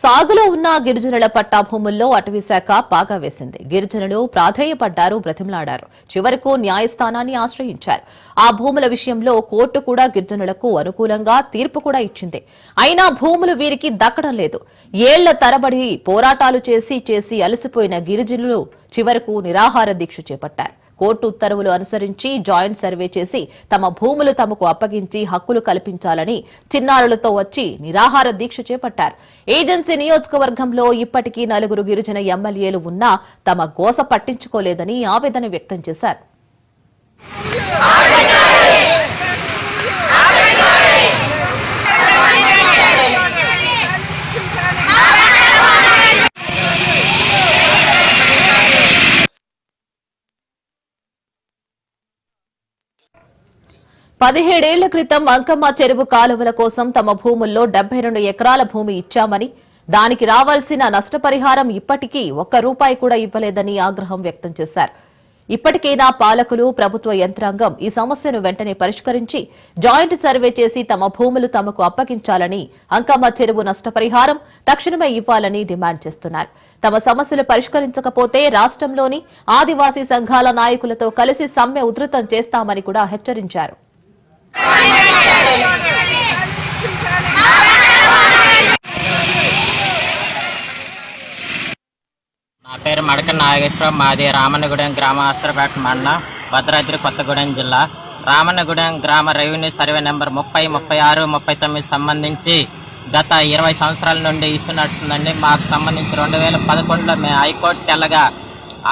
సాగులో ఉన్న గిరిజనుల పట్టా భూముల్లో అటవీ శాఖ పాగా వేసింది. గిరిజనులు ప్రాధేయపడ్డారు, బ్రతిమలాడారు. చివరకు న్యాయస్థానాన్ని ఆశ్రయించారు. ఆ భూముల విషయంలో కోర్టు కూడా గిరిజనులకు అనుకూలంగా తీర్పు కూడా ఇచ్చింది. అయినా భూములు వీరికి దక్కడం లేదు. ఏళ్ల తరబడి పోరాటాలు చేసి అలసిపోయిన గిరిజనులు చివరకు నిరాహార దీక్ష చేపట్టారు. కోర్టు ఉత్తర్వులు అనుసరించి జాయింట్ సర్వే చేసి తమ భూములు తమకు అప్పగించి హక్కులు కల్పించాలని చిన్నారులతో వచ్చి నిరాహార దీక్ష చేపట్టారు. ఏజెన్సీ నియోజకవర్గంలో ఇప్పటికీ 4 గిరిజన ఎమ్మెల్యేలు ఉన్నా తమ గోస పట్టించుకోలేదని ఆవేదన వ్యక్తం చేశారు. 17 ఏళ్ల క్రితం అంకమ్మ చెరువు కాలువల కోసం తమ భూముల్లో 72 ఎకరాల భూమి ఇచ్చామని, దానికి రావాల్సిన నష్టపరిహారం ఇప్పటికీ ₹1 కూడా ఇవ్వలేదని ఆగ్రహం వ్యక్తం చేశారు. ఇప్పటికైనా పాలకులు, ప్రభుత్వ యంత్రాంగం ఈ సమస్యను వెంటనే పరిష్కరించి జాయింట్ సర్వే చేసి తమ భూములు తమకు అప్పగించాలని, అంకమ్మ చెరువు నష్టపరిహారం తక్షణమే ఇవ్వాలని డిమాండ్ చేస్తున్నారు. తమ సమస్యలు పరిష్కరించకపోతే రాష్ట్రంలోని ఆదివాసీ సంఘాల నాయకులతో కలిసి సమ్మె ఉధృతం చేస్తామని కూడా హెచ్చరించారు. నా పేరు మడక నాగేశ్వరరావు. మాది రామన్నగూడెం గ్రామ అస్త్రపేట మండలం, భద్రాద్రి కొత్తగూడెం జిల్లా. రామన్నగూడెం గ్రామ రెవెన్యూ సర్వే నెంబర్ 30, 36, 39 సంబంధించి గత 20 సంవత్సరాల నుండి ఇష్యూ నడుస్తుందండి. మాకు సంబంధించి 2011లో మేము హైకోర్టుకి వెళ్ళగా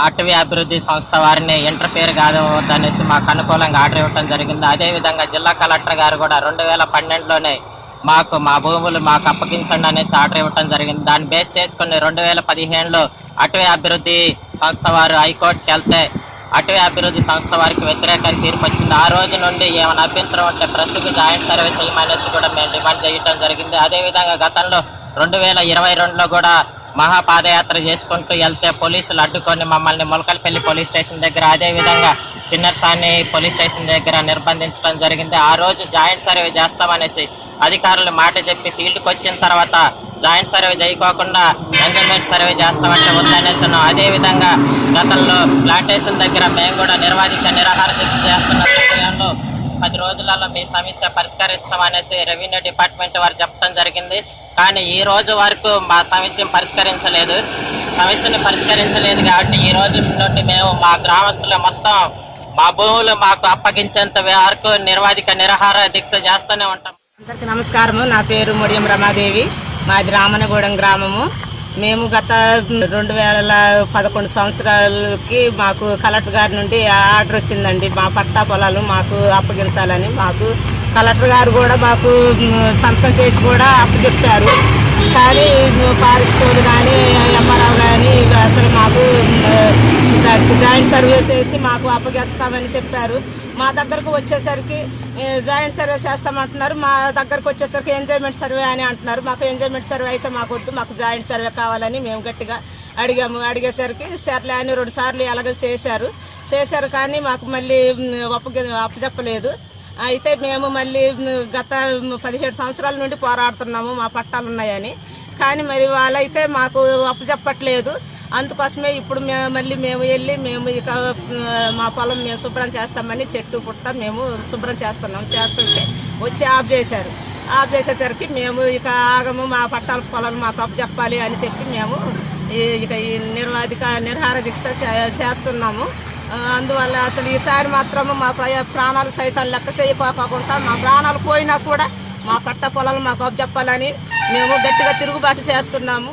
అటవీ అభివృద్ధి సంస్థ వారిని ఇంటర్ఫేర్ కాదనేసి మాకు అనుకూలంగా ఆర్డర్ ఇవ్వడం జరిగింది. అదేవిధంగా జిల్లా కలెక్టర్ గారు కూడా 2012లోనే మాకు మా భూములు మాకు అప్పగించండి అనేసి ఆర్డర్ ఇవ్వడం జరిగింది. దాన్ని బేస్ చేసుకుని 2015లో అటవీ అభివృద్ధి సంస్థ వారు హైకోర్టుకి వెళ్తే అటవీ అభివృద్ధి సంస్థ వారికి వ్యతిరేకంగా తీర్పు వచ్చింది. ఆ రోజు నుండి ఏమైనా అభ్యంతరం ఉంటే ప్రస్తుతం జాయింట్ సర్వే చేయమనేసి కూడా మేము డిమాండ్ చేయడం జరిగింది. అదేవిధంగా గతంలో 2022లో కూడా మహాపాదయాత్ర చేసుకుంటూ వెళ్తే పోలీసులు అడ్డుకొని మమ్మల్ని మొలకలపల్లి పోలీస్ స్టేషన్ దగ్గర, అదేవిధంగా చిన్నసాని పోలీస్ స్టేషన్ దగ్గర నిర్బంధించడం జరిగింది. ఆ రోజు జాయింట్ సర్వే చేస్తామనేసి అధికారులు మాట చెప్పి ఫీల్డ్కి వచ్చిన తర్వాత జాయింట్ సర్వే చేయకోకుండా ఎంజాయ్మెంట్ సర్వే చేస్తామంటే వద్దనేసాను. అదేవిధంగా గతంలో ప్లాంటేషన్ దగ్గర మేము కూడా నిరాహార దీక్ష చేస్తున్న సమయంలో 10 రోజులలో మీ సమస్య పరిష్కరిస్తామనేసి రెవెన్యూ డిపార్ట్మెంట్ వారు చెప్పడం జరిగింది. కానీ ఈ రోజు వరకు మా సమస్యను పరిష్కరించలేదు కాబట్టి ఈ రోజు నుండి మేము మా గ్రామస్తులు మొత్తం మా భూములు మాకు అప్పగించేంత వరకు నిరాహార దీక్ష చేస్తూనే ఉంటాం. అందరికీ నమస్కారము. నా పేరు ముడియం రమాదేవి. మాది రామన్నగూడెం గ్రామము. మేము గత 2011 సంవత్సరాలకి మాకు కలెక్టర్ గారి నుండి ఆర్డర్ వచ్చిందండి. మా పట్టా పొలాలు మాకు అప్పగించాలని. మాకు కలెక్టర్ గారు కూడా మాకు సంతకం చేసి కూడా అప్పచెప్పారు. కానీ ఫారెస్టోలు కానీ ఎంఆర్ఓ కానీ అసలు మాకు జాయింట్ సర్వే చేసి మాకు అప్పగిస్తామని చెప్పారు. మా దగ్గరకు వచ్చేసరికి జాయింట్ సర్వే చేస్తామంటున్నారు. మా దగ్గరకు వచ్చేసరికి ఎంజాయ్మెంట్ సర్వే అని అంటున్నారు. మాకు ఎంజాయ్మెంట్ సర్వే అయితే మాకు వద్దు, మాకు జాయింట్ సర్వే కావాలని మేము గట్టిగా అడిగాము. అడిగేసరికి సర్లే అని 2 సార్లు అలాగే చేశారు కానీ మాకు మళ్ళీ అప్పచెప్పలేదు. అయితే మేము మళ్ళీ గత 17 సంవత్సరాల నుండి పోరాడుతున్నాము మా పట్టాలు ఉన్నాయని. కానీ మరి వాళ్ళైతే మాకు అప్పచెప్పట్లేదు. అందుకోసమే ఇప్పుడు మేము వెళ్ళి మేము ఇక మా పొలం మేము శుభ్రం చేస్తామని చెట్టు పుట్ట మేము శుభ్రం చేస్తుంటే వచ్చి ఆఫ్ చేసేసరికి మేము ఇక ఆగము, మా పట్టాల పొలాలు మాకు అప్పచెప్పాలి అని చెప్పి మేము ఇక ఈ నిరాహార దీక్ష చేస్తున్నాము. అందువల్ల అసలు ఈసారి మాత్రము మా ప్రాణాలు సైతం లెక్క చేయకోకుండా మా ప్రాణాలు పోయినా కూడా మా పట్ట పొలాలు మాకు అప్పచెప్పాలని మేము గట్టిగా తిరుగుబాటు చేస్తున్నాము.